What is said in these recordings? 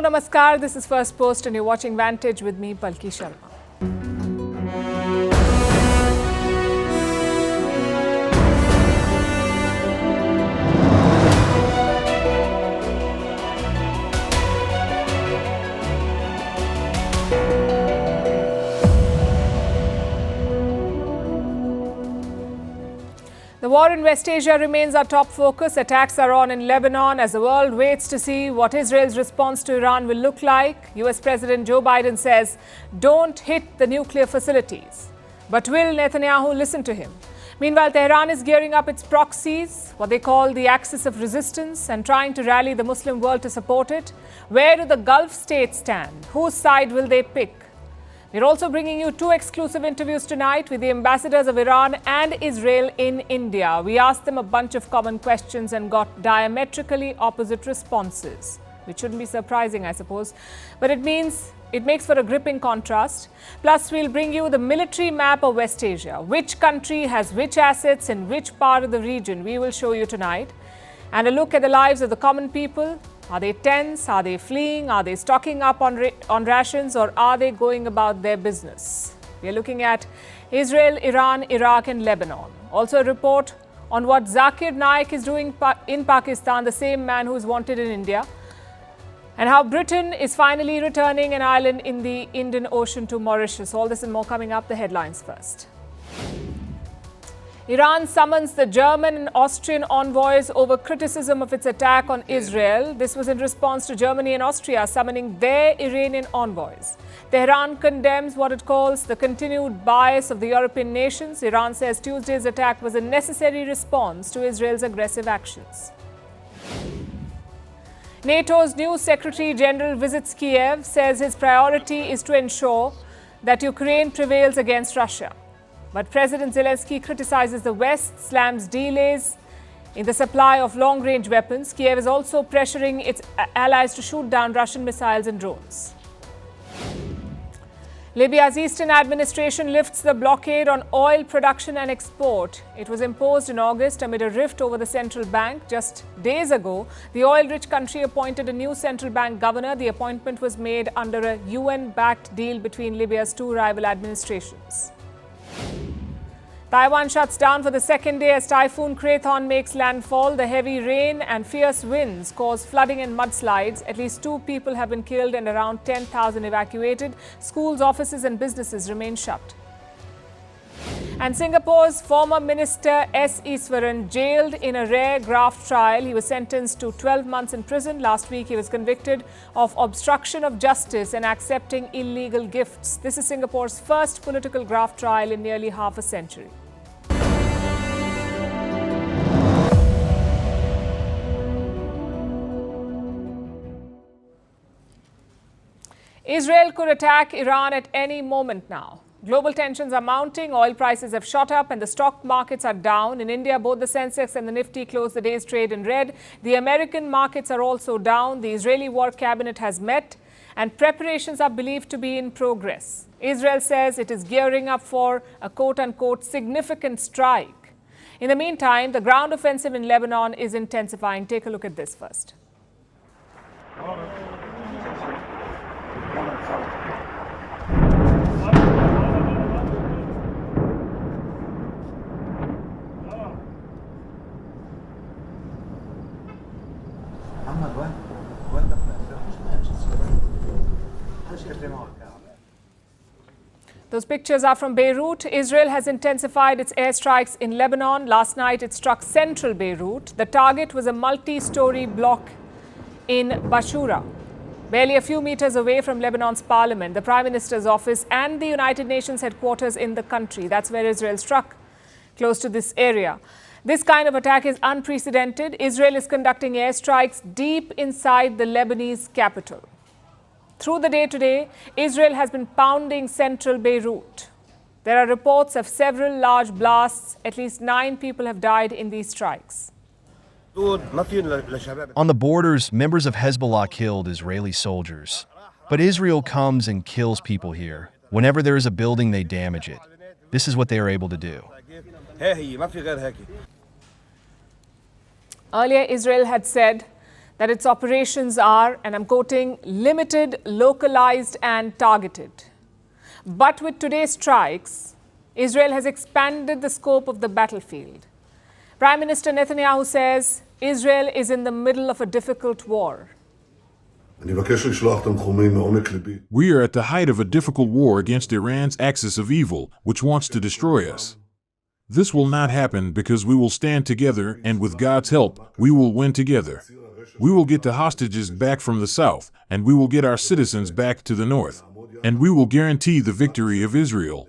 Hello, namaskar. This is Firstpost and you're watching Vantage with me, Palki Sharma. The war in West Asia remains our top focus. Attacks are on in Lebanon as the world waits to see what Israel's response to Iran will look like. US President Joe Biden says, don't hit the nuclear facilities. But will Netanyahu listen to him? Meanwhile, Tehran is gearing up its proxies, what they call the axis of resistance, and trying to rally the Muslim world to support it. Where do the Gulf states stand? Whose side will they pick? We're also bringing you two exclusive interviews tonight with the ambassadors of Iran and Israel in India. We asked them a bunch of common questions and got diametrically opposite responses, which shouldn't be surprising, I suppose. But it makes for a gripping contrast. Plus, we'll bring you the military map of West Asia. Which country has which assets in which part of the region? We will show you tonight. And a look at the lives of the common people. Are they tense? Are they fleeing? Are they stocking up on rations? Or are they going about their business? We are looking at Israel, Iran, Iraq and Lebanon. Also a report on what Zakir Naik is doing in Pakistan, the same man who is wanted in India. And how Britain is finally returning an island in the Indian Ocean to Mauritius. All this and more coming up. The headlines first. Iran summons the German and Austrian envoys over criticism of its attack on Israel. This was in response to Germany and Austria summoning their Iranian envoys. Tehran condemns what it calls the continued bias of the European nations. Iran says Tuesday's attack was a necessary response to Israel's aggressive actions. NATO's new Secretary General visits Kiev, says his priority is to ensure that Ukraine prevails against Russia. But President Zelensky criticizes the West, slams delays in the supply of long-range weapons. Kiev is also pressuring its allies to shoot down Russian missiles and drones. Libya's Eastern administration lifts the blockade on oil production and export. It was imposed in August amid a rift over the central bank. Just days ago, the oil-rich country appointed a new central bank governor. The appointment was made under a UN-backed deal between Libya's two rival administrations. Taiwan shuts down for the second day as Typhoon Krathon makes landfall. The heavy rain and fierce winds cause flooding and mudslides. At least 2 people have been killed and around 10,000 evacuated. Schools, offices and businesses remain shut. And Singapore's former minister S. Iswaran jailed in a rare graft trial. He was sentenced to 12 months in prison. Last week, he was convicted of obstruction of justice and accepting illegal gifts. This is Singapore's first political graft trial in nearly half a century. Israel could attack Iran at any moment now. Global tensions are mounting, oil prices have shot up and the stock markets are down. In India, both the Sensex and the Nifty closed the day's trade in red. The American markets are also down. The Israeli war cabinet has met and preparations are believed to be in progress. Israel says it is gearing up for a quote-unquote significant strike. In the meantime, the ground offensive in Lebanon is intensifying. Take a look at this first. Those pictures are from Beirut. Israel has intensified its airstrikes in Lebanon. Last night, it struck central Beirut. The target was a multi-story block in Bashura, barely a few meters away from Lebanon's parliament, the Prime Minister's office and the United Nations headquarters in the country. That's where Israel struck, close to this area. This kind of attack is unprecedented. Israel is conducting airstrikes deep inside the Lebanese capital. Through the day today, Israel has been pounding central Beirut. There are reports of several large blasts. At least 9 people have died in these strikes. On the borders, members of Hezbollah killed Israeli soldiers. But Israel comes and kills people here. Whenever there is a building, they damage it. This is what they are able to do. Earlier, Israel had said that its operations are, and I'm quoting, limited, localized and targeted. But with today's strikes, Israel has expanded the scope of the battlefield. Prime Minister Netanyahu says Israel is in the middle of a difficult war. We are at the height of a difficult war against Iran's axis of evil, which wants to destroy us. This will not happen because we will stand together, and with God's help, we will win together. We will get the hostages back from the south, and we will get our citizens back to the north, and we will guarantee the victory of Israel.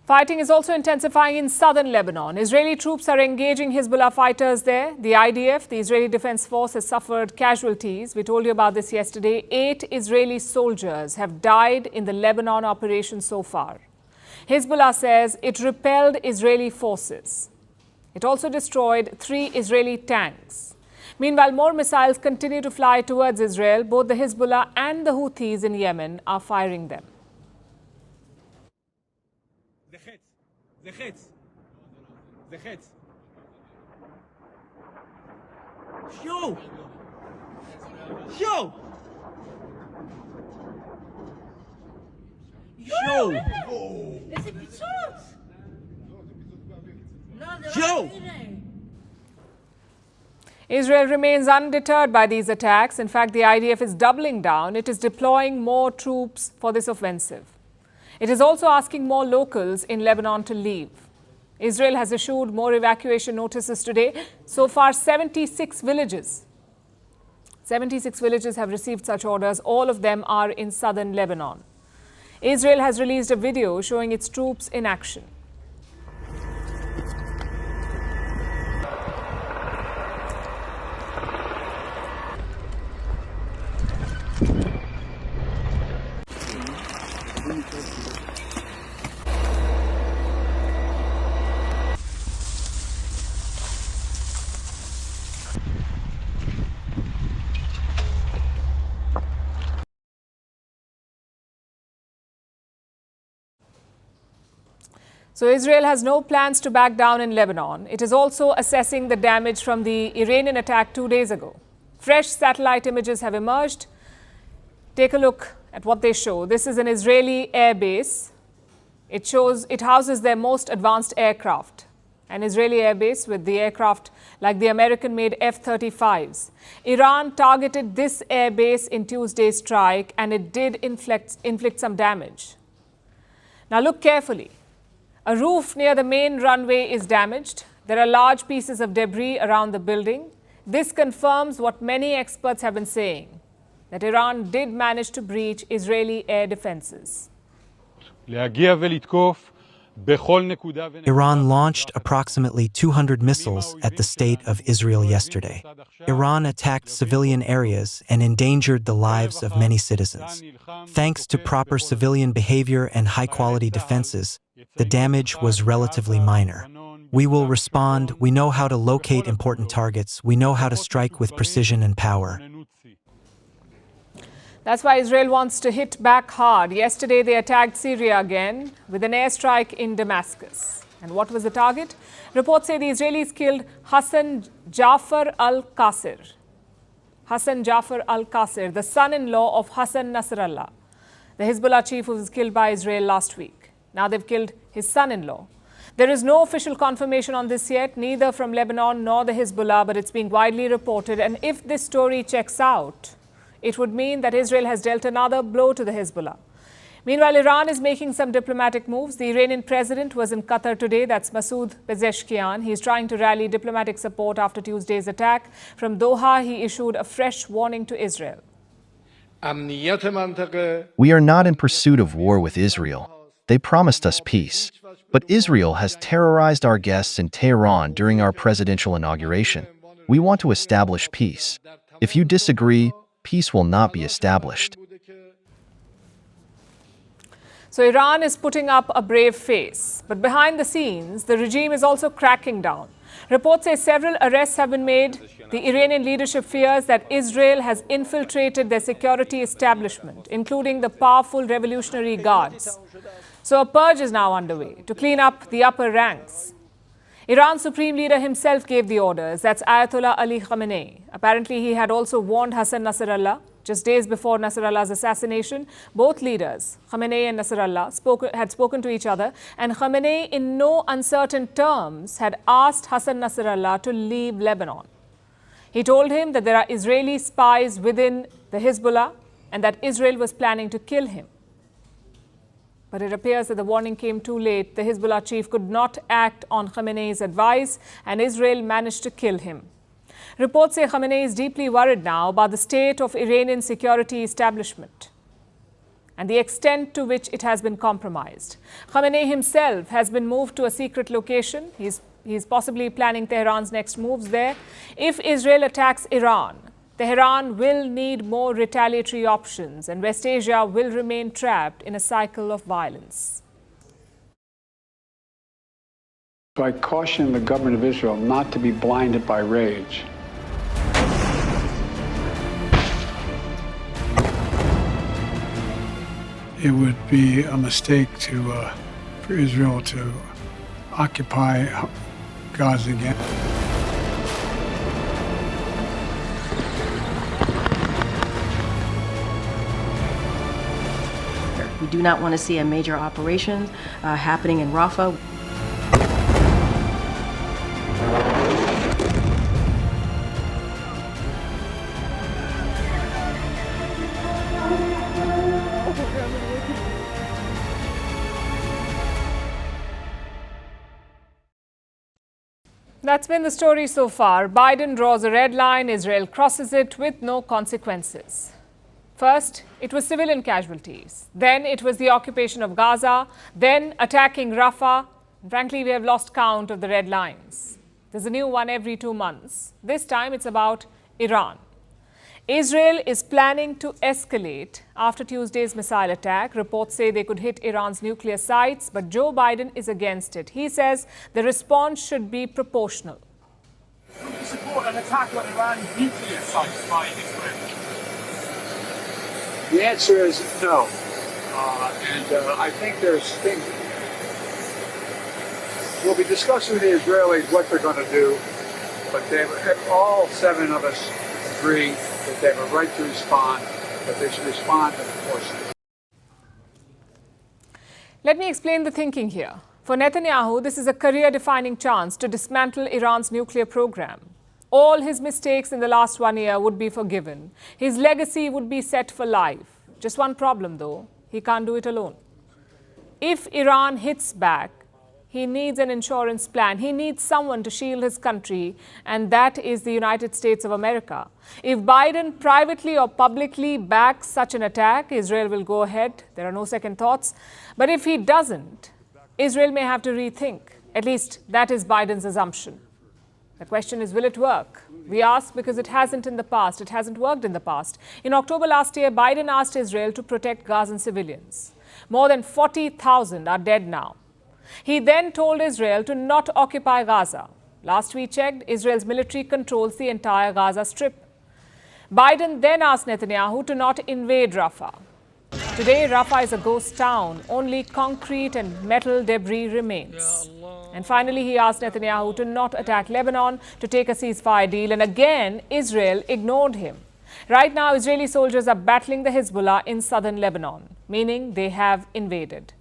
Fighting is also intensifying in southern Lebanon. Israeli troops are engaging Hezbollah fighters there. The IDF, the Israeli Defense Force, has suffered casualties. We told you about this yesterday. 8 Israeli soldiers have died in the Lebanon operation so far. Hezbollah says it repelled Israeli forces. It also destroyed 3 Israeli tanks. Meanwhile, more missiles continue to fly towards Israel. Both the Hezbollah and the Houthis in Yemen are firing them. Israel remains undeterred by these attacks. In fact, the IDF is doubling down. It is deploying more troops for this offensive. It is also asking more locals in Lebanon to leave. Israel has issued more evacuation notices today. So far, 76 villages have received such orders. All of them are in southern Lebanon. Israel has released a video showing its troops in action. So Israel has no plans to back down in Lebanon. It is also assessing the damage from the Iranian attack 2 days ago. Fresh satellite images have emerged. Take a look at what they show. This is an Israeli air base. It houses their most advanced aircraft. An Israeli air base with the aircraft like the American-made F-35s. Iran targeted this air base in Tuesday's strike, and it did inflict some damage. Now look carefully. A roof near the main runway is damaged. There are large pieces of debris around the building. This confirms what many experts have been saying, that Iran did manage to breach Israeli air defenses. Iran launched approximately 200 missiles at the state of Israel yesterday. Iran attacked civilian areas and endangered the lives of many citizens. Thanks to proper civilian behavior and high-quality defenses, the damage was relatively minor. We will respond. We know how to locate important targets. We know how to strike with precision and power. That's why Israel wants to hit back hard. Yesterday, they attacked Syria again with an airstrike in Damascus. And what was the target? Reports say the Israelis killed Hassan Jafar al-Qasir. Hassan Jafar al-Qasir, the son-in-law of Hassan Nasrallah, the Hezbollah chief who was killed by Israel last week. Now they've killed his son-in-law. There is no official confirmation on this yet, neither from Lebanon nor the Hezbollah, but it's being widely reported. And if this story checks out, it would mean that Israel has dealt another blow to the Hezbollah. Meanwhile, Iran is making some diplomatic moves. The Iranian president was in Qatar today. That's Masoud Pezeshkian. He's trying to rally diplomatic support after Tuesday's attack. From Doha, he issued a fresh warning to Israel. We are not in pursuit of war with Israel. They promised us peace. But Israel has terrorized our guests in Tehran during our presidential inauguration. We want to establish peace. If you disagree, peace will not be established. So Iran is putting up a brave face. But behind the scenes, the regime is also cracking down. Reports say several arrests have been made. The Iranian leadership fears that Israel has infiltrated their security establishment, including the powerful Revolutionary Guards. So a purge is now underway to clean up the upper ranks. Iran's supreme leader himself gave the orders. That's Ayatollah Ali Khamenei. Apparently, he had also warned Hassan Nasrallah. Just days before Nasrallah's assassination, both leaders, Khamenei and Nasrallah, had spoken to each other, and Khamenei, in no uncertain terms, had asked Hassan Nasrallah to leave Lebanon. He told him that there are Israeli spies within the Hezbollah and that Israel was planning to kill him. But it appears that the warning came too late. The Hezbollah chief could not act on Khamenei's advice, and Israel managed to kill him. Reports say Khamenei is deeply worried now about the state of Iranian security establishment and the extent to which it has been compromised. Khamenei himself has been moved to a secret location. He's possibly planning Tehran's next moves there. If Israel attacks Iran, Tehran will need more retaliatory options, and West Asia will remain trapped in a cycle of violence. So I caution the government of Israel not to be blinded by rage. It would be a mistake for Israel to occupy Gaza again. We do not want to see a major operation happening in Rafah. That's been the story so far. Biden draws a red line, Israel crosses it with no consequences. First, it was civilian casualties. Then it was the occupation of Gaza. Then attacking Rafah. And frankly, we have lost count of the red lines. There's a new one every 2 months. This time it's about Iran. Israel is planning to escalate after Tuesday's missile attack. Reports say they could hit Iran's nuclear sites, but Joe Biden is against it. He says the response should be proportional. Would you support an attack on Iran's nuclear sites by Israel? The answer is no. I think there's things. We'll be discussing with the Israelis what they're going to do, but all 7 of us agree that they have a right to respond, but they should respond in proportion. Let me explain the thinking here. For Netanyahu, this is a career-defining chance to dismantle Iran's nuclear program. All his mistakes in the last 1 year would be forgiven. His legacy would be set for life. Just one problem, though. He can't do it alone. If Iran hits back, he needs an insurance plan. He needs someone to shield his country, and that is the United States of America. If Biden privately or publicly backs such an attack, Israel will go ahead. There are no second thoughts. But if he doesn't, Israel may have to rethink. At least that is Biden's assumption. The question is, will it work? We ask because it hasn't in the past. It hasn't worked in the past. In October last year, Biden asked Israel to protect Gazan civilians. More than 40,000 are dead now. He then told Israel to not occupy Gaza. Last we checked, Israel's military controls the entire Gaza Strip. Biden then asked Netanyahu to not invade Rafah. Today, Rafah is a ghost town. Only concrete and metal debris remains. And finally, he asked Netanyahu to not attack Lebanon, to take a ceasefire deal. And again, Israel ignored him. Right now, Israeli soldiers are battling the Hezbollah in southern Lebanon, meaning they have invaded.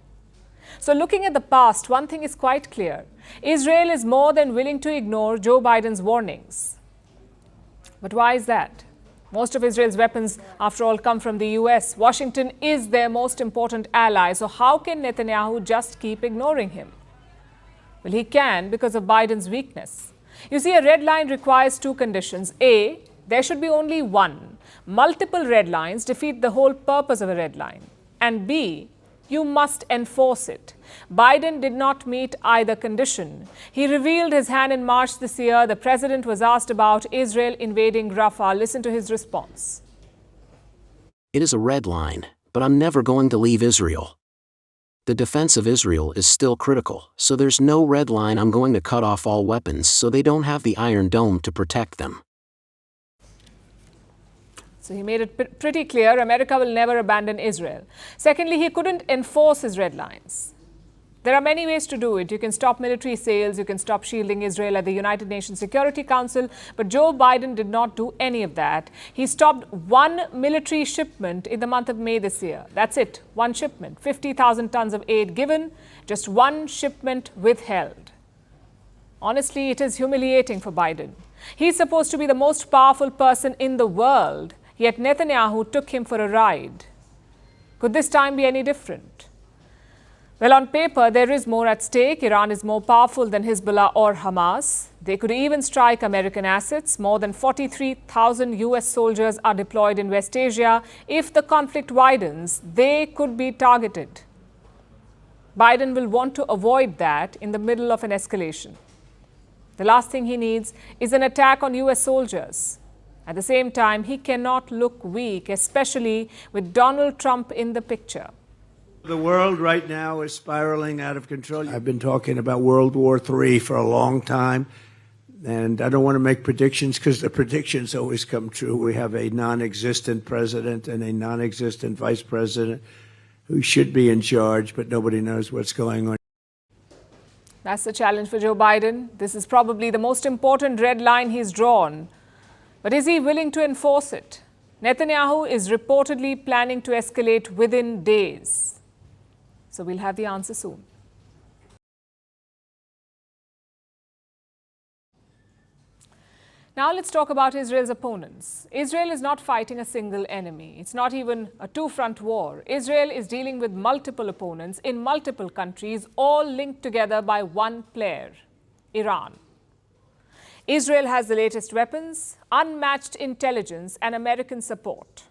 So looking at the past, one thing is quite clear. Israel is more than willing to ignore Joe Biden's warnings. But why is that? Most of Israel's weapons, after all, come from the US. Washington is their most important ally. So how can Netanyahu just keep ignoring him? Well, he can because of Biden's weakness. You see, a red line requires 2 conditions. A, there should be only one. Multiple red lines defeat the whole purpose of a red line. And B, you must enforce it. Biden did not meet either condition. He revealed his hand in March this year. The president was asked about Israel invading Rafah. Listen to his response. It is a red line, but I'm never going to leave Israel. The defense of Israel is still critical, so there's no red line. I'm going to cut off all weapons so they don't have the Iron Dome to protect them. So he made it pretty clear America will never abandon Israel. Secondly, he couldn't enforce his red lines. There are many ways to do it. You can stop military sales, you can stop shielding Israel at the United Nations Security Council, but Joe Biden did not do any of that. He stopped one military shipment in the month of May this year. That's it, one shipment. 50,000 tons of aid given, just one shipment withheld. Honestly, it is humiliating for Biden. He's supposed to be the most powerful person in the world, yet Netanyahu took him for a ride. Could this time be any different? Well, on paper, there is more at stake. Iran is more powerful than Hezbollah or Hamas. They could even strike American assets. More than 43,000 US soldiers are deployed in West Asia. If the conflict widens, they could be targeted. Biden will want to avoid that in the middle of an escalation. The last thing he needs is an attack on US soldiers. At the same time, he cannot look weak, especially with Donald Trump in the picture. The world right now is spiraling out of control. I've been talking about World War III for a long time, and I don't want to make predictions because the predictions always come true. We have a non-existent president and a non-existent vice president who should be in charge, but nobody knows what's going on. That's the challenge for Joe Biden. This is probably the most important red line he's drawn. But is he willing to enforce it? Netanyahu is reportedly planning to escalate within days. So we'll have the answer soon. Now let's talk about Israel's opponents. Israel is not fighting a single enemy. It's not even a two-front war. Israel is dealing with multiple opponents in multiple countries, all linked together by one player, Iran. Israel has the latest weapons, unmatched intelligence, and American support.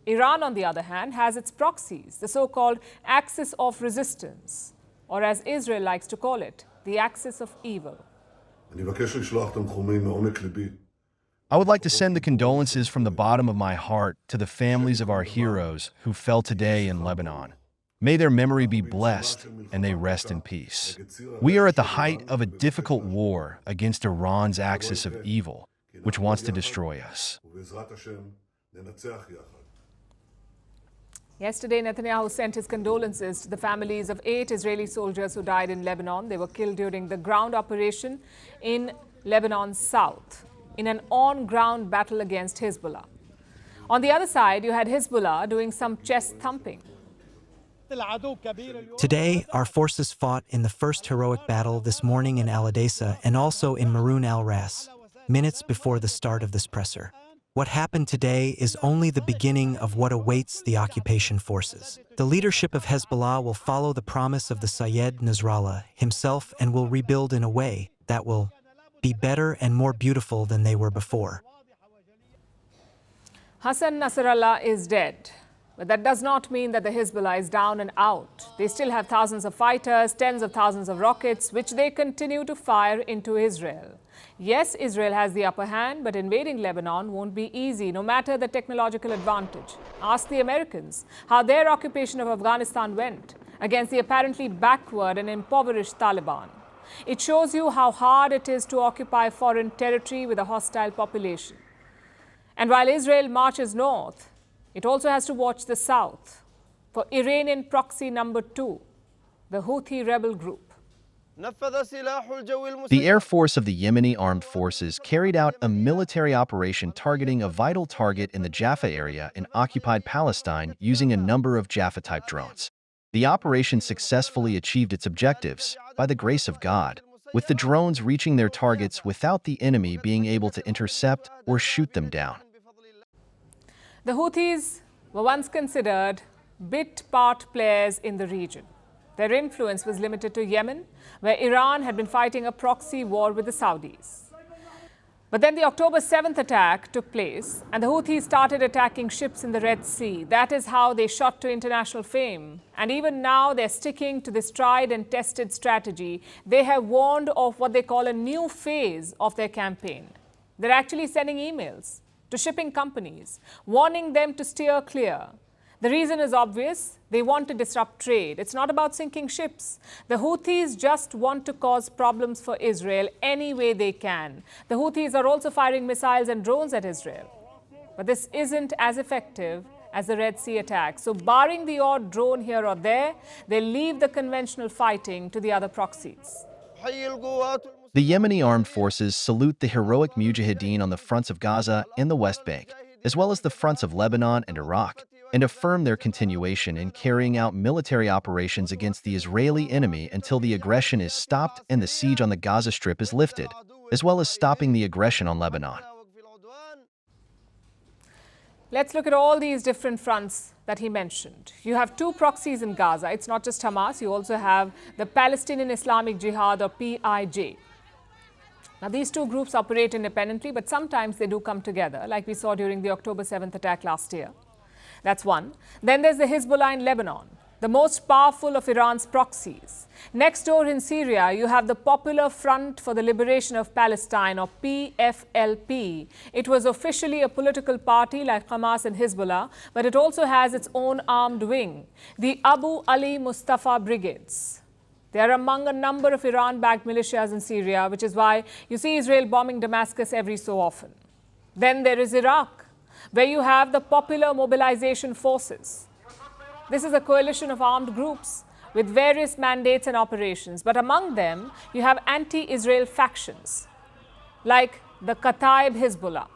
Iran, on the other hand, has its proxies, the so-called axis of resistance, or as Israel likes to call it, the axis of evil. I would like to send the condolences from the bottom of my heart to the families of our heroes who fell today in Lebanon. May their memory be blessed and they rest in peace. We are at the height of a difficult war against Iran's axis of evil, which wants to destroy us. Yesterday, Netanyahu sent his condolences to the families of 8 Israeli soldiers who died in Lebanon. They were killed during the ground operation in Lebanon's south, in an on-ground battle against Hezbollah. On the other side, you had Hezbollah doing some chest thumping. Today, our forces fought in the first heroic battle this morning in Al Adessa and also in Maroun al-Ras, minutes before the start of this presser. What happened today is only the beginning of what awaits the occupation forces. The leadership of Hezbollah will follow the promise of the Sayed Nasrallah himself and will rebuild in a way that will be better and more beautiful than they were before. Hassan Nasrallah is dead. But that does not mean that the Hezbollah is down and out. They still have thousands of fighters, tens of thousands of rockets, which they continue to fire into Israel. Yes, Israel has the upper hand, but invading Lebanon won't be easy, no matter the technological advantage. Ask the Americans how their occupation of Afghanistan went against the apparently backward and impoverished Taliban. It shows you how hard it is to occupy foreign territory with a hostile population. And while Israel marches north, it also has to watch the south for Iranian proxy number 2, the Houthi rebel group. The Air Force of the Yemeni Armed Forces carried out a military operation targeting a vital target in the Jaffa area in occupied Palestine using a number of Jaffa-type drones. The operation successfully achieved its objectives, by the grace of God, with the drones reaching their targets without the enemy being able to intercept or shoot them down. The Houthis were once considered bit-part players in the region. Their influence was limited to Yemen, where Iran had been fighting a proxy war with the Saudis. But then the October 7th attack took place, and the Houthis started attacking ships in the Red Sea. That is how they shot to international fame. And even now, they're sticking to this tried and tested strategy. They have warned of what they call a new phase of their campaign. They're actually sending emails to shipping companies, warning them to steer clear. The reason is obvious. They want to disrupt trade. It's not about sinking ships. The Houthis just want to cause problems for Israel any way they can. The Houthis are also firing missiles and drones at Israel. But this isn't as effective as the Red Sea attack. So barring the odd drone here or there, they leave the conventional fighting to the other proxies. The Yemeni armed forces salute the heroic mujahideen on the fronts of Gaza and the West Bank, as well as the fronts of Lebanon and Iraq, and affirm their continuation in carrying out military operations against the Israeli enemy until the aggression is stopped and the siege on the Gaza Strip is lifted, as well as stopping the aggression on Lebanon. Let's look at all these different fronts that he mentioned. You have two proxies in Gaza. It's not just Hamas. You also have the Palestinian Islamic Jihad, or PIJ. Now, these two groups operate independently, but sometimes they do come together, like we saw during the October 7th attack last year. That's one. Then there's the Hezbollah in Lebanon, the most powerful of Iran's proxies. Next door in Syria, you have the Popular Front for the Liberation of Palestine, or PFLP. It was officially a political party like Hamas and Hezbollah, but it also has its own armed wing, the Abu Ali Mustafa Brigades. They are among a number of Iran-backed militias in Syria, which is why you see Israel bombing Damascus every so often. Then there is Iraq, where you have the Popular Mobilization Forces. This is a coalition of armed groups with various mandates and operations. But among them, you have anti-Israel factions, like the Kataib Hezbollah,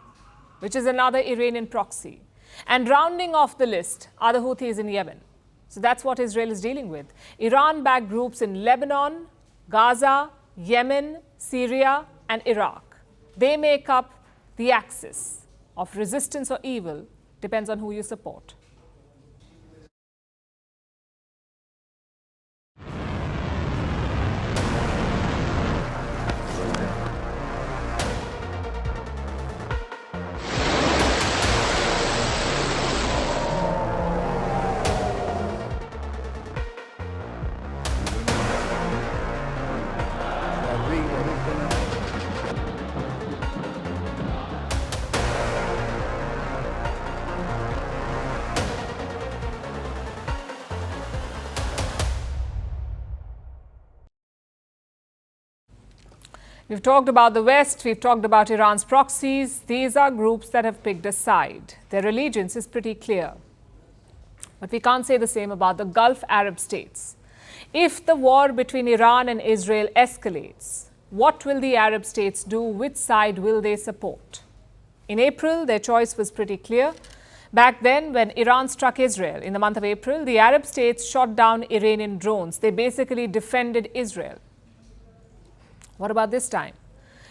which is another Iranian proxy. And rounding off the list are the Houthis in Yemen. So that's what Israel is dealing with. Iran-backed groups in Lebanon, Gaza, Yemen, Syria, and Iraq. They make up the axis of resistance or evil, depends on who you support. We've talked about the West, we've talked about Iran's proxies. These are groups that have picked a side. Their allegiance is pretty clear. But we can't say the same about the Gulf Arab states. If the war between Iran and Israel escalates, what will the Arab states do? Which side will they support? In April, their choice was pretty clear. Back then, when Iran struck Israel in the month of April, the Arab states shot down Iranian drones. They basically defended Israel. What about this time?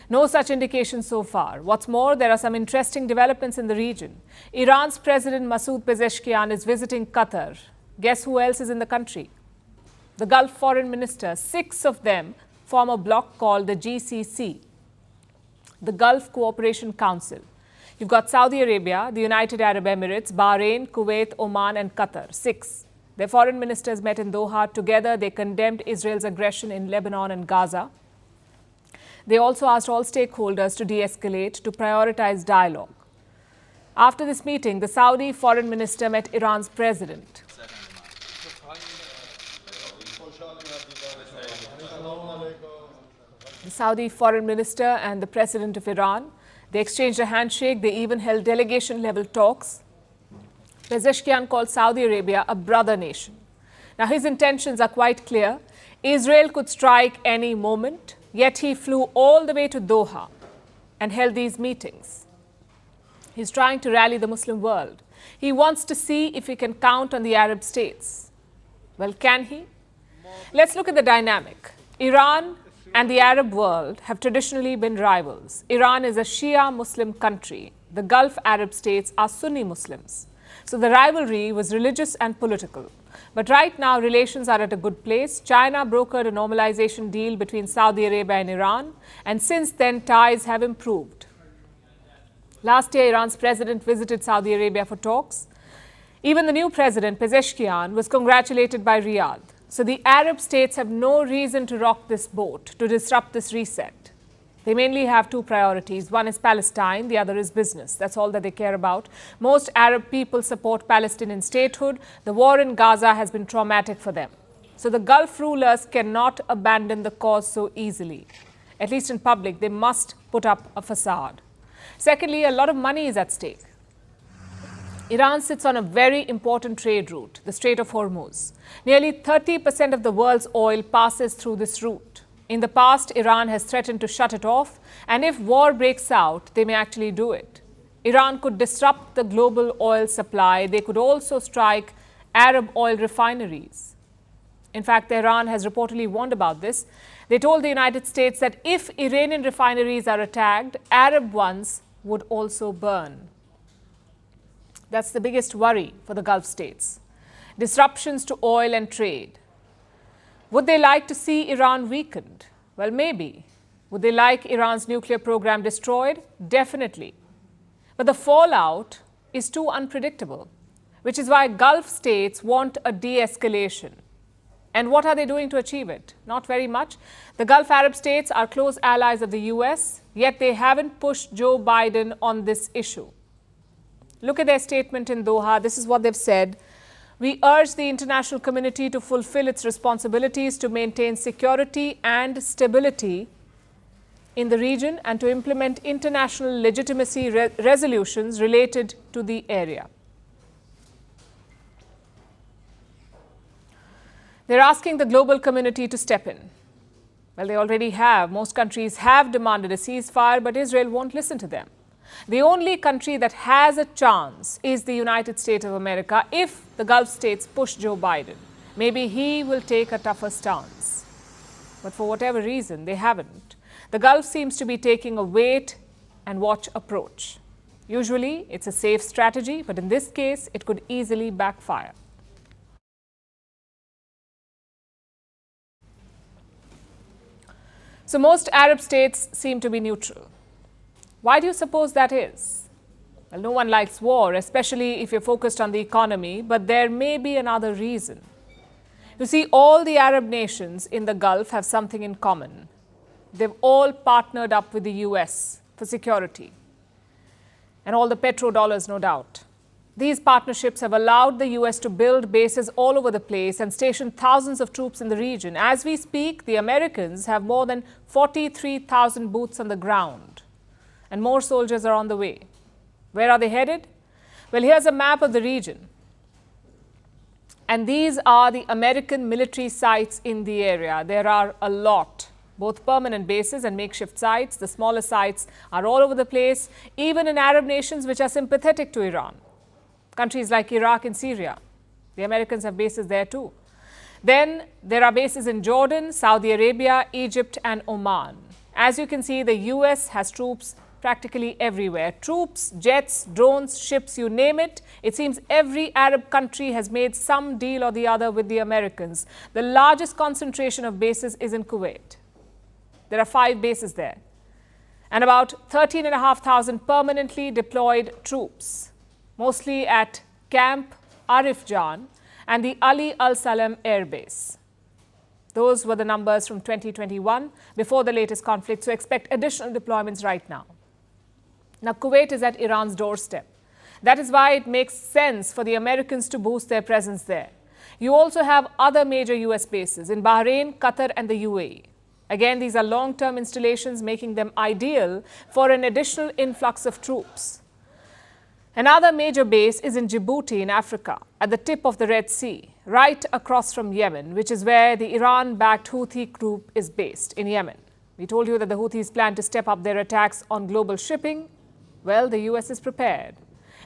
No such indication so far. What's more, there are some interesting developments in the region. Iran's President Masoud Pezeshkian is visiting Qatar. Guess who else is in the country? The Gulf foreign ministers. 6 of them form a bloc called the GCC, the Gulf Cooperation Council. You've got Saudi Arabia, the United Arab Emirates, Bahrain, Kuwait, Oman, and Qatar. 6. Their foreign ministers met in Doha. Together, they condemned Israel's aggression in Lebanon and Gaza. They also asked all stakeholders to de-escalate, to prioritize dialogue. After this meeting, the Saudi foreign minister met Iran's president. The Saudi foreign minister and the president of Iran, they exchanged a handshake. They even held delegation-level talks. Pezeshkian called Saudi Arabia a brother nation. Now, his intentions are quite clear. Israel could strike any moment. Yet he flew all the way to Doha and held these meetings. He's trying to rally the Muslim world. He wants to see if he can count on the Arab states. Well, can he? Let's look at the dynamic. Iran and the Arab world have traditionally been rivals. Iran is a Shia Muslim country. The Gulf Arab states are Sunni Muslims. So the rivalry was religious and political. But right now, relations are at a good place. China brokered a normalization deal between Saudi Arabia and Iran, and since then, ties have improved. Last year, Iran's president visited Saudi Arabia for talks. Even the new president, Pezeshkian, was congratulated by Riyadh. So the Arab states have no reason to rock this boat, to disrupt this reset. They mainly have 2 priorities. One is Palestine, the other is business. That's all that they care about. Most Arab people support Palestinian statehood. The war in Gaza has been traumatic for them. So the Gulf rulers cannot abandon the cause so easily. At least in public, they must put up a facade. Secondly, a lot of money is at stake. Iran sits on a very important trade route, the Strait of Hormuz. Nearly 30% of the world's oil passes through this route. In the past, Iran has threatened to shut it off, and if war breaks out, they may actually do it. Iran could disrupt the global oil supply. They could also strike Arab oil refineries. In fact, Tehran has reportedly warned about this. They told the United States that if Iranian refineries are attacked, Arab ones would also burn. That's the biggest worry for the Gulf states. Disruptions to oil and trade. Would they like to see Iran weakened? Well, maybe. Would they like Iran's nuclear program destroyed? Definitely. But the fallout is too unpredictable, which is why Gulf states want a de-escalation. And what are they doing to achieve it? Not very much. The Gulf Arab states are close allies of the US, yet they haven't pushed Joe Biden on this issue. Look at their statement in Doha. This is what they've said. We urge the international community to fulfill its responsibilities to maintain security and stability in the region and to implement international legitimacy resolutions related to the area. They're asking the global community to step in. Well, they already have. Most countries have demanded a ceasefire, but Israel won't listen to them. The only country that has a chance is the United States of America if the Gulf states push Joe Biden. Maybe he will take a tougher stance. But for whatever reason, they haven't. The Gulf seems to be taking a wait and watch approach. Usually, it's a safe strategy, but in this case, it could easily backfire. So most Arab states seem to be neutral. Why do you suppose that is? Well, no one likes war, especially if you're focused on the economy, but there may be another reason. You see, all the Arab nations in the Gulf have something in common. They've all partnered up with the US for security. And all the petrodollars, no doubt. These partnerships have allowed the US to build bases all over the place and station thousands of troops in the region. As we speak, the Americans have more than 43,000 boots on the ground. And more soldiers are on the way. Where are they headed? Well, here's a map of the region. And these are the American military sites in the area. There are a lot, both permanent bases and makeshift sites. The smaller sites are all over the place, even in Arab nations which are sympathetic to Iran. Countries like Iraq and Syria. The Americans have bases there too. Then there are bases in Jordan, Saudi Arabia, Egypt, and Oman. As you can see, the US has troops practically everywhere. Troops, jets, drones, ships, you name it. It seems every Arab country has made some deal or the other with the Americans. The largest concentration of bases is in Kuwait. There are 5 bases there. And about 13,500 permanently deployed troops, mostly at Camp Arif Jan and the Ali Al Salam Air Base. Those were the numbers from 2021, before the latest conflict, so expect additional deployments right now. Now, Kuwait is at Iran's doorstep. That is why it makes sense for the Americans to boost their presence there. You also have other major US bases in Bahrain, Qatar, and the UAE. Again, these are long-term installations, making them ideal for an additional influx of troops. Another major base is in Djibouti in Africa, at the tip of the Red Sea, right across from Yemen, which is where the Iran-backed Houthi group is based, in Yemen. We told you that the Houthis plan to step up their attacks on global shipping. Well, the US is prepared.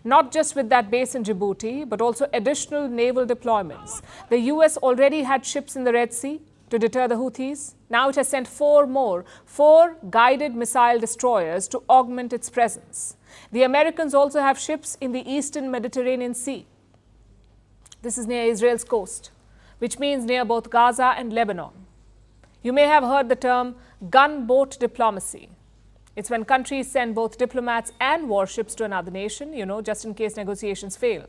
Not just with that base in Djibouti, but also additional naval deployments. The US already had ships in the Red Sea to deter the Houthis. Now it has sent 4 more, 4 guided missile destroyers to augment its presence. The Americans also have ships in the eastern Mediterranean Sea. This is near Israel's coast, which means near both Gaza and Lebanon. You may have heard the term gunboat diplomacy. It's when countries send both diplomats and warships to another nation, just in case negotiations fail.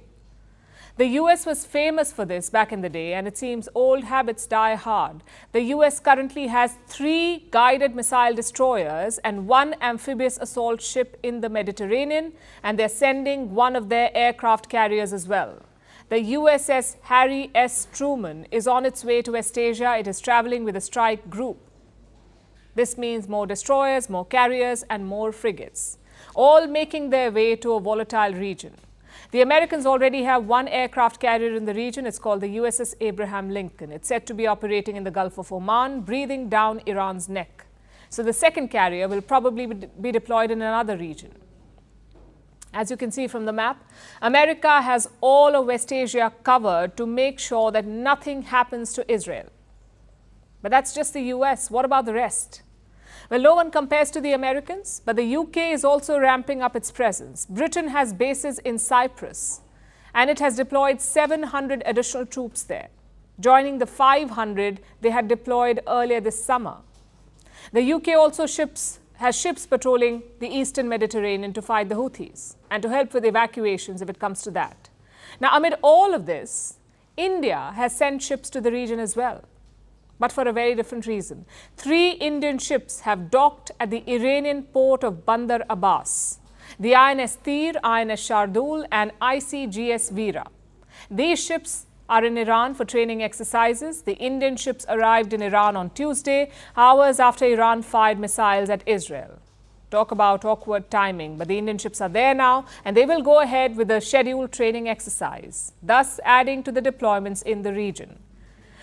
The US was famous for this back in the day, and it seems old habits die hard. The US currently has 3 guided missile destroyers and 1 amphibious assault ship in the Mediterranean, and they're sending one of their aircraft carriers as well. The USS Harry S. Truman is on its way to West Asia. It is traveling with a strike group. This means more destroyers, more carriers, and more frigates, all making their way to a volatile region. The Americans already have one aircraft carrier in the region. It's called the USS Abraham Lincoln. It's said to be operating in the Gulf of Oman, breathing down Iran's neck. So the second carrier will probably be deployed in another region. As you can see from the map, America has all of West Asia covered to make sure that nothing happens to Israel. But that's just the US. What about the rest? Well, no one compares to the Americans, but the UK is also ramping up its presence. Britain has bases in Cyprus, and it has deployed 700 additional troops there, joining the 500 they had deployed earlier this summer. The UK also has ships patrolling the eastern Mediterranean to fight the Houthis and to help with evacuations if it comes to that. Now, amid all of this, India has sent ships to the region as well, but for a very different reason. 3 Indian ships have docked at the Iranian port of Bandar Abbas: the INS Tir, INS Shardul and ICGS Veera. These ships are in Iran for training exercises. The Indian ships arrived in Iran on Tuesday, hours after Iran fired missiles at Israel. Talk about awkward timing, but the Indian ships are there now and they will go ahead with a scheduled training exercise, thus adding to the deployments in the region.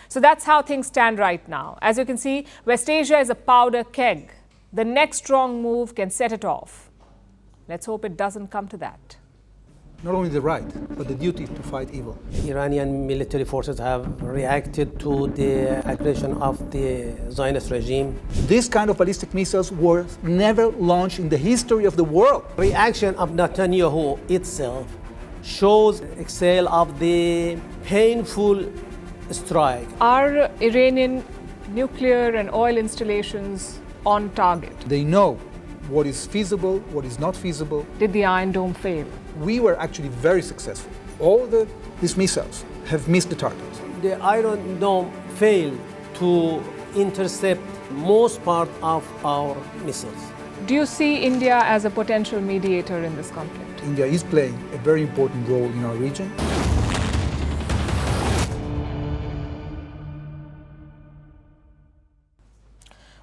So that's how things stand right now. As you can see, West Asia is a powder keg. The next strong move can set it off. Let's hope it doesn't come to that. Not only the right, but the duty to fight evil. Iranian military forces have reacted to the aggression of the Zionist regime. This kind of ballistic missiles were never launched in the history of the world. Reaction of Netanyahu itself shows exhale of the painful strike. Are Iranian nuclear and oil installations on target? They know what is feasible, what is not feasible. Did the Iron Dome fail? We were actually very successful. All these missiles have missed the targets. The Iron Dome failed to intercept most part of our missiles. Do you see India as a potential mediator in this conflict? India is playing a very important role in our region.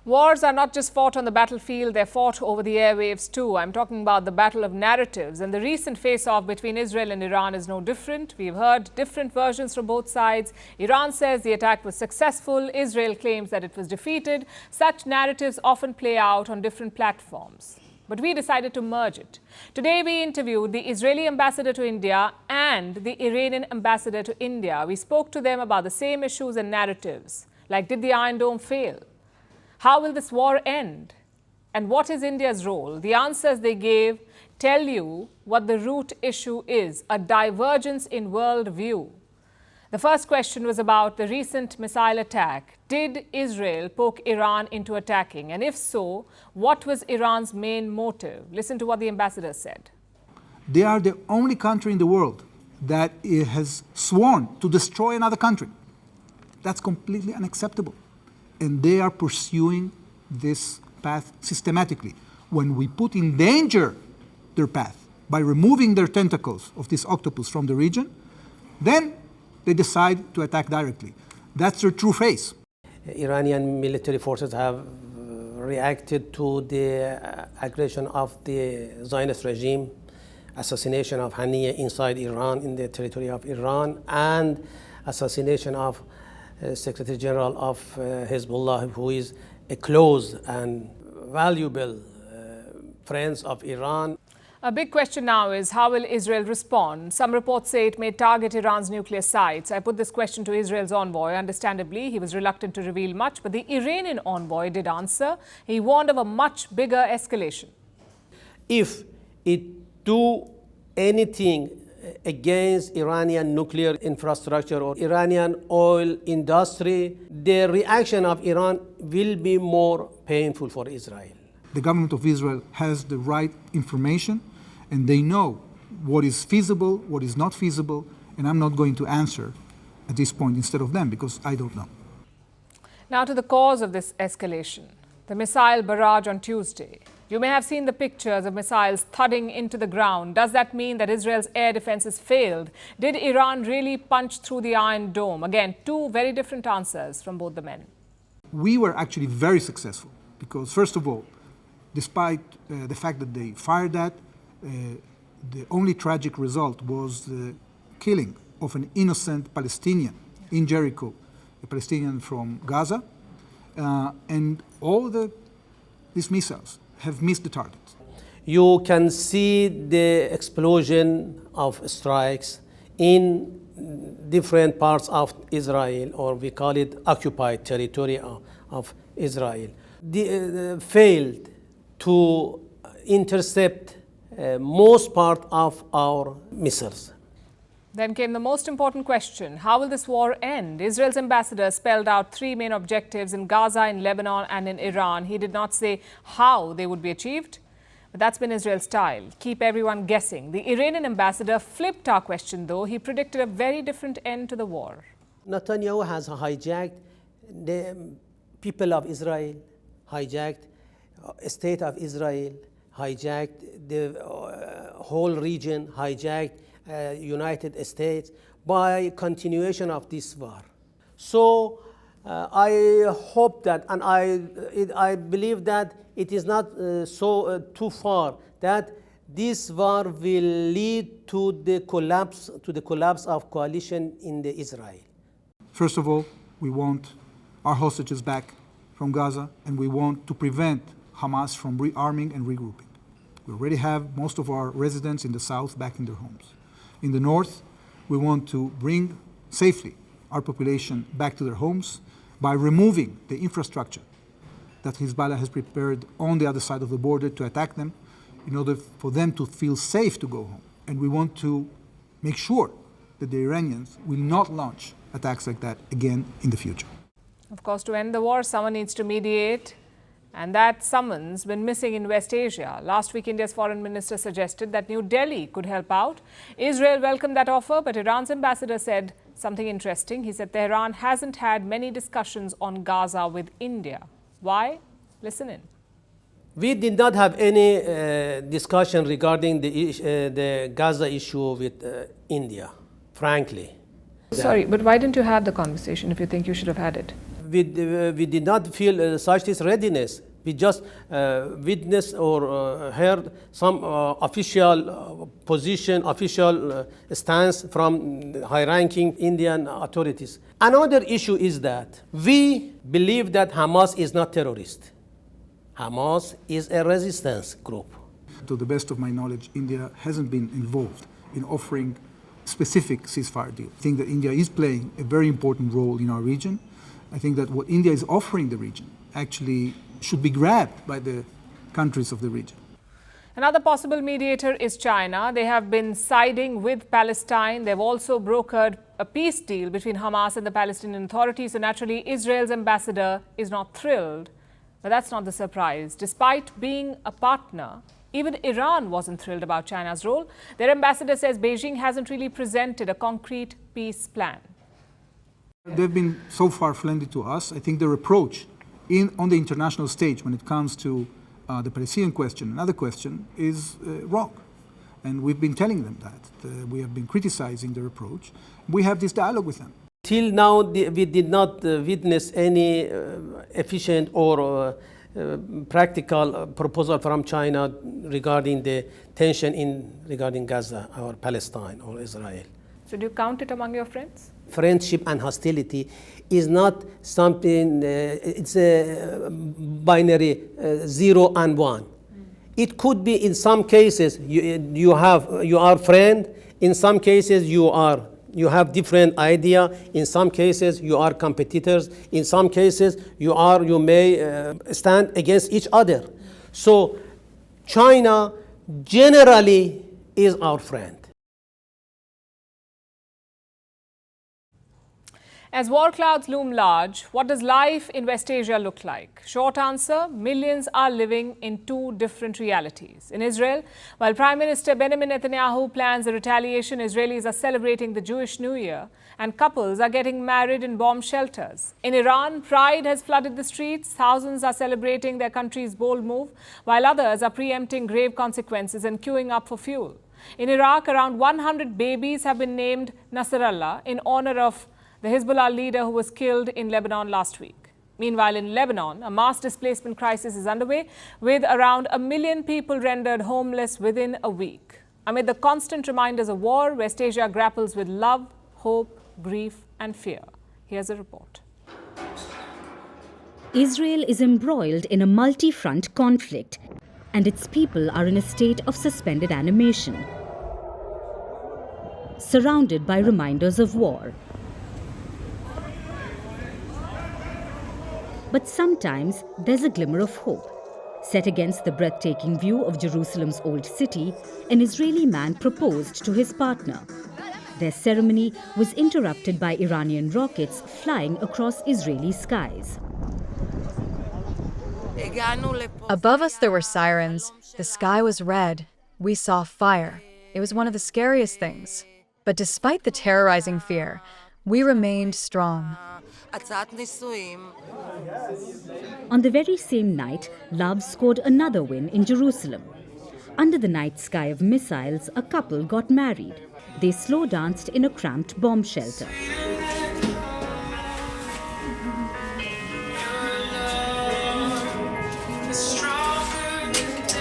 Wars are not just fought on the battlefield, they're fought over the airwaves too. I'm talking about the battle of narratives, and the recent face-off between Israel and Iran is no different. We've heard different versions from both sides. Iran says the attack was successful. Israel claims that it was defeated. Such narratives often play out on different platforms, but we decided to merge it. Today we interviewed the Israeli ambassador to India and the Iranian ambassador to India. We spoke to them about the same issues and narratives, like did the Iron Dome fail? How will this war end? And what is India's role? The answers they gave tell you what the root issue is, a divergence in world view. The first question was about the recent missile attack. Did Israel poke Iran into attacking? And if so, what was Iran's main motive? Listen to what the ambassador said. They are the only country in the world that has sworn to destroy another country. That's completely unacceptable. And they are pursuing this path systematically. When we put in danger their path by removing their tentacles of this octopus from the region, then they decide to attack directly. That's their true face. Iranian military forces have reacted to the aggression of the Zionist regime, assassination of Haniyeh inside Iran, in the territory of Iran, and assassination of Secretary General of Hezbollah, who is a close and valuable friend of Iran. A big question now is how will Israel respond? Some reports say it may target Iran's nuclear sites. I put this question to Israel's envoy. Understandably, he was reluctant to reveal much, but the Iranian envoy did answer. He warned of a much bigger escalation. If it do anything against Iranian nuclear infrastructure or Iranian oil industry, the reaction of Iran will be more painful for Israel. The government of Israel has the right information, and they know what is feasible, what is not feasible, and I'm not going to answer at this point instead of them because I don't know. Now to the cause of this escalation, the missile barrage on Tuesday. You may have seen the pictures of missiles thudding into the ground. Does that mean that Israel's air defenses failed? Did Iran really punch through the Iron Dome? Again, two very different answers from both the men. We were actually very successful because, first of all, despite the fact that they fired that, The only tragic result was the killing of an innocent Palestinian in Jericho, a Palestinian from Gaza, and all these missiles have missed the target. You can see the explosion of strikes in different parts of Israel, or we call it occupied territory of Israel. They failed to intercept most part of our missiles. Then came the most important question. How will this war end? Israel's ambassador spelled out three main objectives in Gaza, in Lebanon and in Iran. He did not say how they would be achieved, but that's been Israel's style. Keep everyone guessing. The Iranian ambassador flipped our question, though. He predicted a very different end to the war. Netanyahu has hijacked the people of Israel, hijacked state of Israel, hijacked the whole region, hijacked United States by continuation of this war. So I hope that, and I believe that it is not too far, that this war will lead to the collapse of coalition in the Israel. First of all, we want our hostages back from Gaza, and we want to prevent Hamas from rearming and regrouping. We already have most of our residents in the south back in their homes. In the north, we want to bring safely our population back to their homes by removing the infrastructure that Hezbollah has prepared on the other side of the border to attack them in order for them to feel safe to go home. And we want to make sure that the Iranians will not launch attacks like that again in the future. Of course, to end the war, someone needs to mediate. And that someone's been missing in West Asia. Last week, India's foreign minister suggested that New Delhi could help out. Israel welcomed that offer, but Iran's ambassador said something interesting. He said Tehran hasn't had many discussions on Gaza with India. Why? Listen in. We did not have any discussion regarding the Gaza issue with India, frankly. Sorry, but why didn't you have the conversation if you think you should have had it? We did not feel such this readiness. We just witnessed or heard some official position, official stance from high-ranking Indian authorities. Another issue is that we believe that Hamas is not terrorist. Hamas is a resistance group. To the best of my knowledge, India hasn't been involved in offering specific ceasefire deal. I think that India is playing a very important role in our region. I think that what India is offering the region actually should be grabbed by the countries of the region. Another possible mediator is China. They have been siding with Palestine. They've also brokered a peace deal between Hamas and the Palestinian Authority. So naturally, Israel's ambassador is not thrilled. But that's not the surprise. Despite being a partner, even Iran wasn't thrilled about China's role. Their ambassador says Beijing hasn't really presented a concrete peace plan. They've been so far friendly to us. I think their approach on the international stage when it comes to the Palestinian question, another question, is wrong. And we've been telling them that. We have been criticizing their approach. We have this dialogue with them. Till now, we did not witness any efficient or practical proposal from China regarding the tension regarding Gaza or Palestine or Israel. So do you count it among your friends? Friendship and hostility is not something, it's a binary 0 and 1. It could be in some cases you are friend, in some cases you have different idea, in some cases you are competitors, in some cases you may stand against each other. So China generally is our friend. As war clouds loom large, what does life in West Asia look like? Short answer, millions are living in two different realities. In Israel, while Prime Minister Benjamin Netanyahu plans a retaliation, Israelis are celebrating the Jewish New Year and couples are getting married in bomb shelters. In Iran, pride has flooded the streets. Thousands are celebrating their country's bold move, while others are preempting grave consequences and queuing up for fuel. In Iraq, around 100 babies have been named Nasrallah in honor of the Hezbollah leader who was killed in Lebanon last week. Meanwhile, in Lebanon, a mass displacement crisis is underway, with around 1 million people rendered homeless within a week. Amid the constant reminders of war, West Asia grapples with love, hope, grief and fear. Here's a report. Israel is embroiled in a multi-front conflict, and its people are in a state of suspended animation, surrounded by reminders of war. But sometimes there's a glimmer of hope. Set against the breathtaking view of Jerusalem's old city, an Israeli man proposed to his partner. Their ceremony was interrupted by Iranian rockets flying across Israeli skies. Above us there were sirens. The sky was red. We saw fire. It was one of the scariest things. But despite the terrorizing fear, we remained strong. On the very same night, love scored another win in Jerusalem. Under the night sky of missiles, a couple got married. They slow danced in a cramped bomb shelter.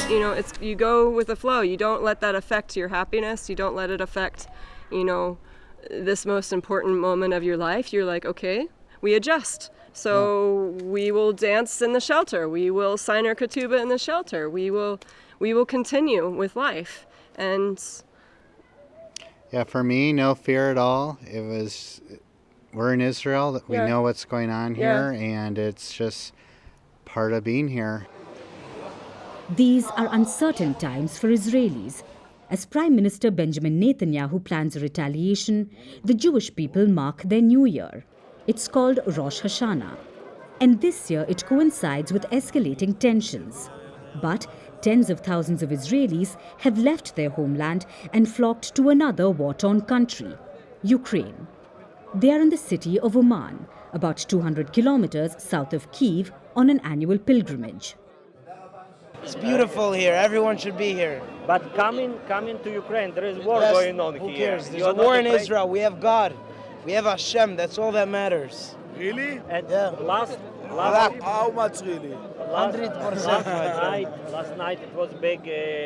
You know, you go with the flow. You don't let that affect your happiness. You don't let it affect, this most important moment of your life. You're like, okay, we adjust. So we will dance in the shelter. We will sign our ketubah in the shelter. We will continue with life. And yeah, for me, no fear at all. We're in Israel. We know what's going on here, and it's just part of being here. These are uncertain times for Israelis. As Prime Minister Benjamin Netanyahu plans a retaliation, the Jewish people mark their new year. It's called Rosh Hashanah. And this year it coincides with escalating tensions. But tens of thousands of Israelis have left their homeland and flocked to another war-torn country, Ukraine. They are in the city of Uman, about 200 kilometers south of Kyiv, on an annual pilgrimage. It's beautiful here. Everyone should be here. But coming to Ukraine, there is war going on here. Who cares? There's a war in Israel. We have God. We have Hashem. That's all that matters. Really? And last how much really? 100%. Last night it was big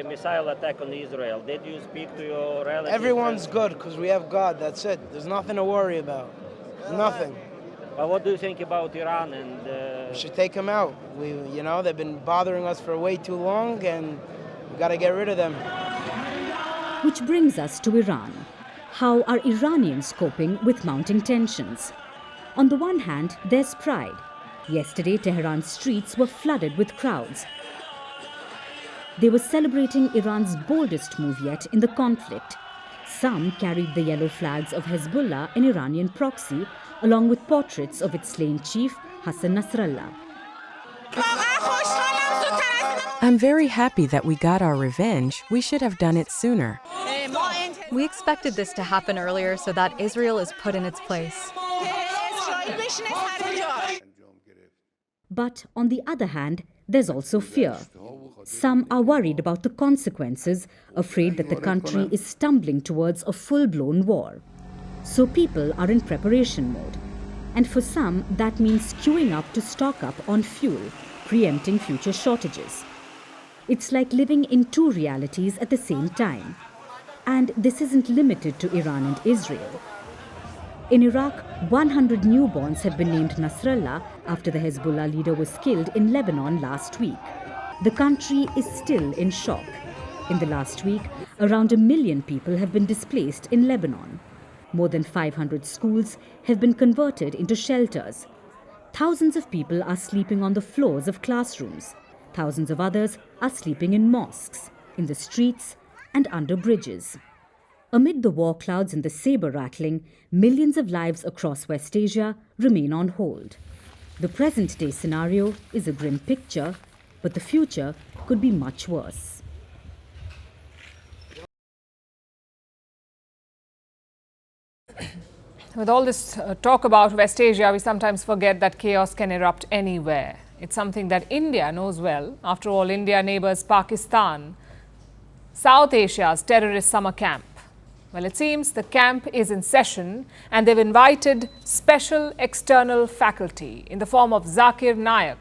missile attack on Israel. Did you speak to your relatives? Everyone's good because we have God. That's it. There's nothing to worry about. Nothing. But what do you think about Iran? And we should take them out. They've been bothering us for way too long, and we got to get rid of them. Which brings us to Iran. How are Iranians coping with mounting tensions? On the one hand, there's pride. Yesterday, Tehran's streets were flooded with crowds. They were celebrating Iran's boldest move yet in the conflict. Some carried the yellow flags of Hezbollah, an Iranian proxy, along with portraits of its slain chief, Hassan Nasrallah. I'm very happy that we got our revenge. We should have done it sooner. We expected this to happen earlier so that Israel is put in its place. But on the other hand, there's also fear. Some are worried about the consequences, afraid that the country is stumbling towards a full-blown war. So people are in preparation mode. And for some, that means queuing up to stock up on fuel, preempting future shortages. It's like living in two realities at the same time. And this isn't limited to Iran and Israel. In Iraq, 100 newborns have been named Nasrallah after the Hezbollah leader was killed in Lebanon last week. The country is still in shock. In the last week, around 1 million people have been displaced in Lebanon. More than 500 schools have been converted into shelters. Thousands of people are sleeping on the floors of classrooms. Thousands of others are sleeping in mosques, in the streets, and under bridges. Amid the war clouds and the saber rattling, millions of lives across West Asia remain on hold. The present-day scenario is a grim picture, but the future could be much worse. With all this talk about West Asia, we sometimes forget that chaos can erupt anywhere. It's something that India knows well. After all, India neighbors Pakistan, South Asia's terrorist summer camp. Well, it seems the camp is in session and they've invited special external faculty in the form of Zakir Naik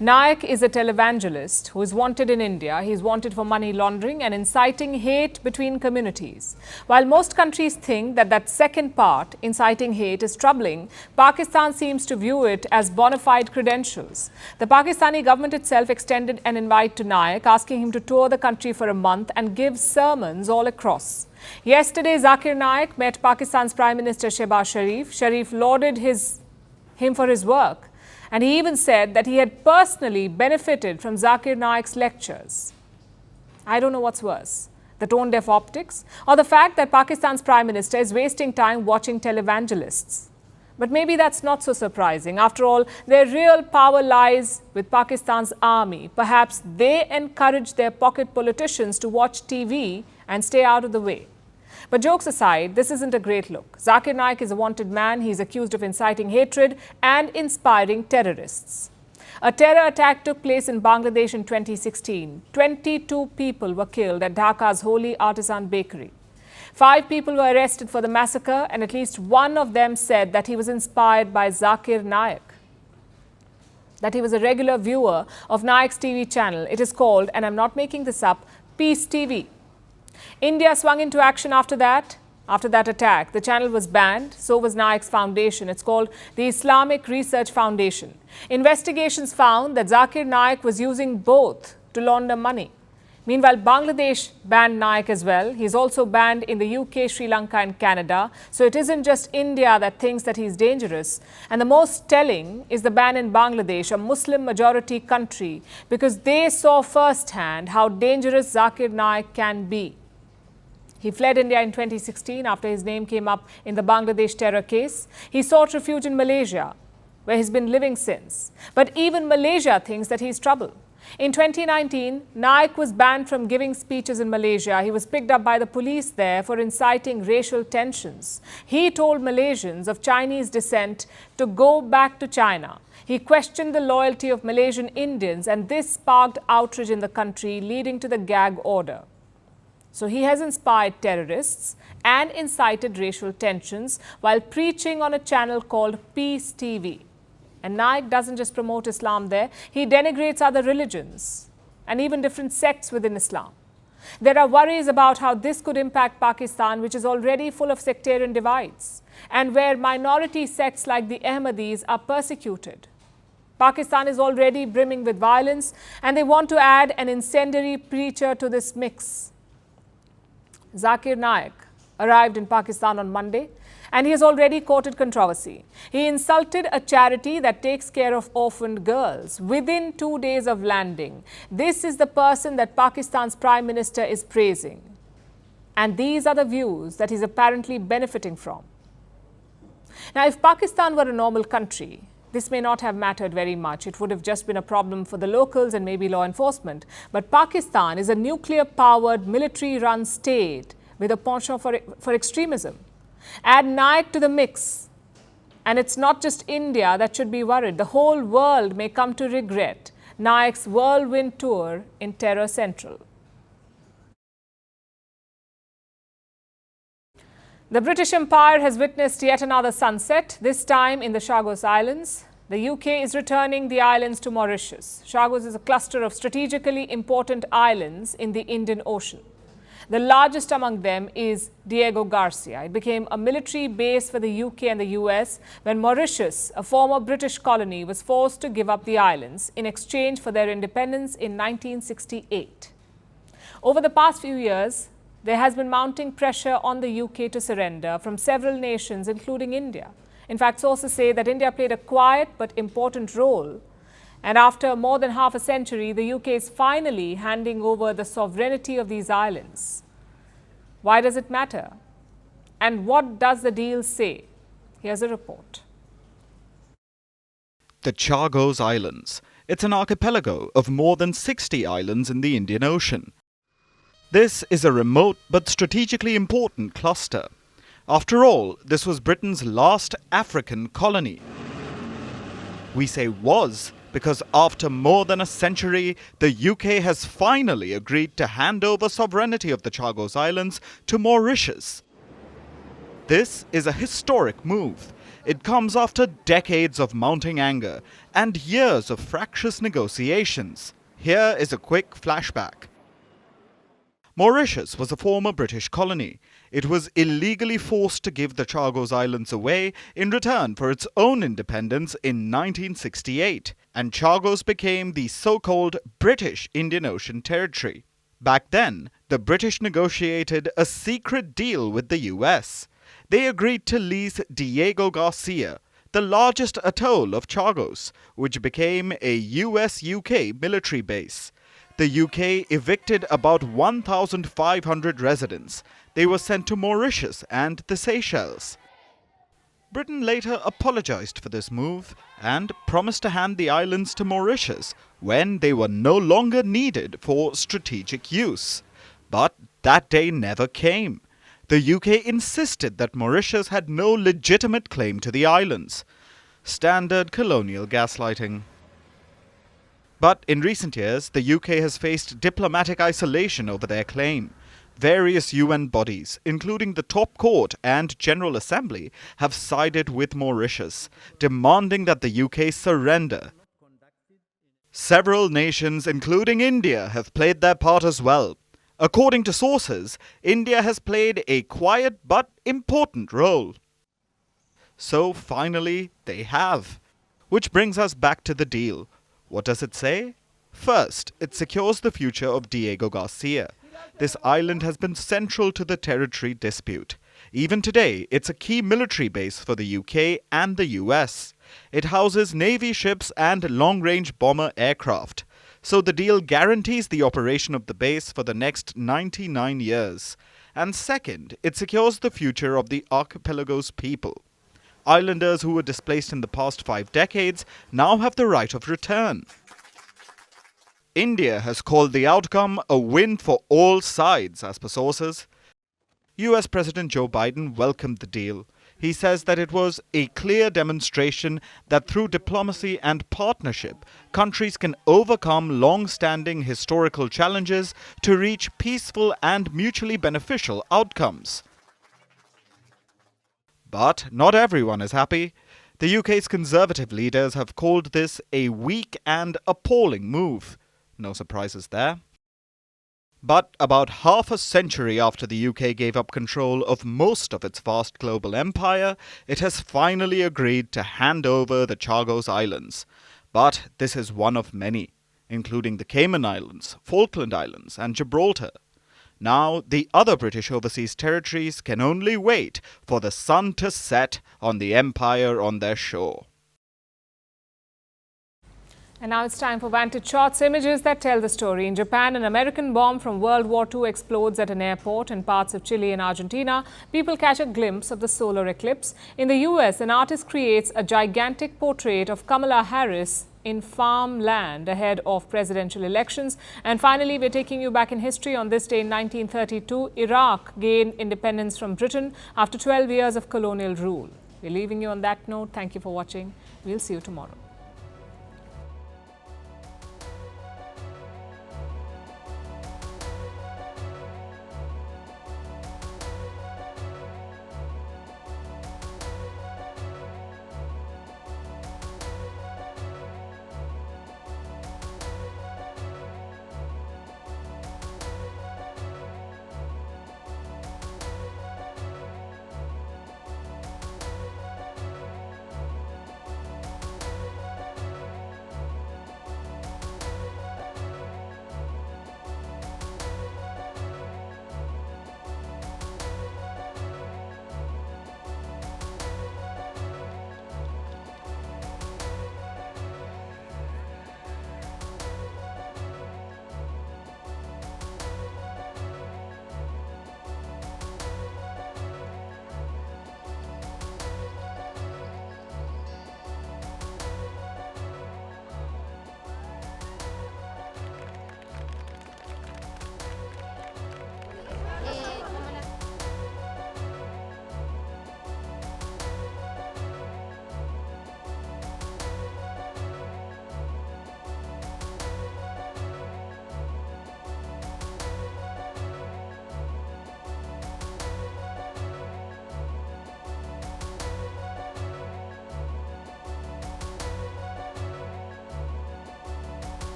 Nayak is a televangelist who is wanted in India. He is wanted for money laundering and inciting hate between communities. While most countries think that that second part, inciting hate, is troubling, Pakistan seems to view it as bona fide credentials. The Pakistani government itself extended an invite to Nayak, asking him to tour the country for a month and give sermons all across. Yesterday, Zakir Naik met Pakistan's Prime Minister Shehbaz Sharif. Sharif lauded him for his work. And he even said that he had personally benefited from Zakir Naik's lectures. I don't know what's worse, the tone-deaf optics or the fact that Pakistan's Prime Minister is wasting time watching televangelists. But maybe that's not so surprising. After all, their real power lies with Pakistan's army. Perhaps they encourage their pocket politicians to watch TV and stay out of the way. But jokes aside, this isn't a great look. Zakir Naik is a wanted man. He's accused of inciting hatred and inspiring terrorists. A terror attack took place in Bangladesh in 2016. 22 people were killed at Dhaka's Holy Artisan Bakery. 5 people were arrested for the massacre, and at least one of them said that he was inspired by Zakir Naik, that he was a regular viewer of Naik's TV channel. It is called, and I'm not making this up, Peace TV. India swung into action after that attack. The channel was banned, so was Naik's foundation. It's called the Islamic Research Foundation. Investigations found that Zakir Naik was using both to launder money. Meanwhile, Bangladesh banned Naik as well. He's also banned in the UK, Sri Lanka and Canada. So it isn't just India that thinks that he's dangerous. And the most telling is the ban in Bangladesh, a Muslim majority country, because they saw firsthand how dangerous Zakir Naik can be. He fled India in 2016 after his name came up in the Bangladesh terror case. He sought refuge in Malaysia, where he's been living since. But even Malaysia thinks that he's trouble. In 2019, Naik was banned from giving speeches in Malaysia. He was picked up by the police there for inciting racial tensions. He told Malaysians of Chinese descent to go back to China. He questioned the loyalty of Malaysian Indians, and this sparked outrage in the country, leading to the gag order. So he has inspired terrorists and incited racial tensions while preaching on a channel called Peace TV. And Naik doesn't just promote Islam there, he denigrates other religions and even different sects within Islam. There are worries about how this could impact Pakistan, which is already full of sectarian divides, and where minority sects like the Ahmadis are persecuted. Pakistan is already brimming with violence, and they want to add an incendiary preacher to this mix. Zakir Naik arrived in Pakistan on Monday, and he has already courted controversy. He insulted a charity that takes care of orphaned girls within 2 days of landing. This is the person that Pakistan's Prime Minister is praising. And these are the views that he's apparently benefiting from. Now, if Pakistan were a normal country, this may not have mattered very much. It would have just been a problem for the locals and maybe law enforcement. But Pakistan is a nuclear-powered, military-run state with a penchant for extremism. Add Naik to the mix, and it's not just India that should be worried. The whole world may come to regret Naik's whirlwind tour in Terror Central. The British Empire has witnessed yet another sunset, this time in the Chagos Islands. The UK is returning the islands to Mauritius. Chagos is a cluster of strategically important islands in the Indian Ocean. The largest among them is Diego Garcia. It became a military base for the UK and the US when Mauritius, a former British colony, was forced to give up the islands in exchange for their independence in 1968. Over the past few years, there has been mounting pressure on the UK to surrender from several nations, including India. In fact, sources say that India played a quiet but important role. And after more than half a century, the UK is finally handing over the sovereignty of these islands. Why does it matter? And what does the deal say? Here's a report. The Chagos Islands. It's an archipelago of more than 60 islands in the Indian Ocean. This is a remote but strategically important cluster. After all, this was Britain's last African colony. We say was because after more than a century, the UK has finally agreed to hand over sovereignty of the Chagos Islands to Mauritius. This is a historic move. It comes after decades of mounting anger and years of fractious negotiations. Here is a quick flashback. Mauritius was a former British colony. It was illegally forced to give the Chagos Islands away in return for its own independence in 1968, and Chagos became the so-called British Indian Ocean Territory. Back then, the British negotiated a secret deal with the US. They agreed to lease Diego Garcia, the largest atoll of Chagos, which became a US-UK military base. The UK evicted about 1,500 residents. They were sent to Mauritius and the Seychelles. Britain later apologized for this move and promised to hand the islands to Mauritius when they were no longer needed for strategic use. But that day never came. The UK insisted that Mauritius had no legitimate claim to the islands. Standard colonial gaslighting. But in recent years, the UK has faced diplomatic isolation over their claim. Various UN bodies, including the top court and General Assembly, have sided with Mauritius, demanding that the UK surrender. Several nations, including India, have played their part as well. According to sources, India has played a quiet but important role. So finally, they have. Which brings us back to the deal. What does it say? First, it secures the future of Diego Garcia. This island has been central to the territory dispute. Even today, it's a key military base for the UK and the US. It houses Navy ships and long-range bomber aircraft. So the deal guarantees the operation of the base for the next 99 years. And second, it secures the future of the archipelago's people. Islanders who were displaced in the past 5 decades now have the right of return. India has called the outcome a win for all sides, as per sources. US President Joe Biden welcomed the deal. He says that it was a clear demonstration that through diplomacy and partnership, countries can overcome long-standing historical challenges to reach peaceful and mutually beneficial outcomes. But not everyone is happy. The UK's Conservative leaders have called this a weak and appalling move. No surprises there. But about half a century after the UK gave up control of most of its vast global empire, it has finally agreed to hand over the Chagos Islands. But this is one of many, including the Cayman Islands, Falkland Islands, and Gibraltar. Now, the other British overseas territories can only wait for the sun to set on the empire on their shore. And now it's time for Vantage Shots, images that tell the story. In Japan, an American bomb from World War II explodes at an airport. In parts of Chile and Argentina, people catch a glimpse of the solar eclipse. In the US, an artist creates a gigantic portrait of Kamala Harris in farmland ahead of presidential elections. And finally, we're taking you back in history. On this day in 1932, Iraq gained independence from Britain after 12 years of colonial rule. We're leaving you on that note. Thank you for watching. We'll see you tomorrow.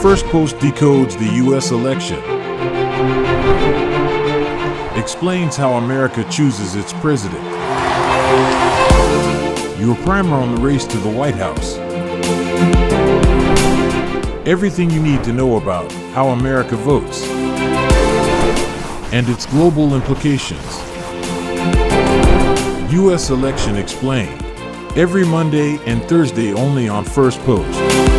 Firstpost decodes the U.S. election, explains how America chooses its president. Your primer on the race to the White House. Everything you need to know about how America votes and its global implications. U.S. Election Explained. Every Monday and Thursday only on Firstpost.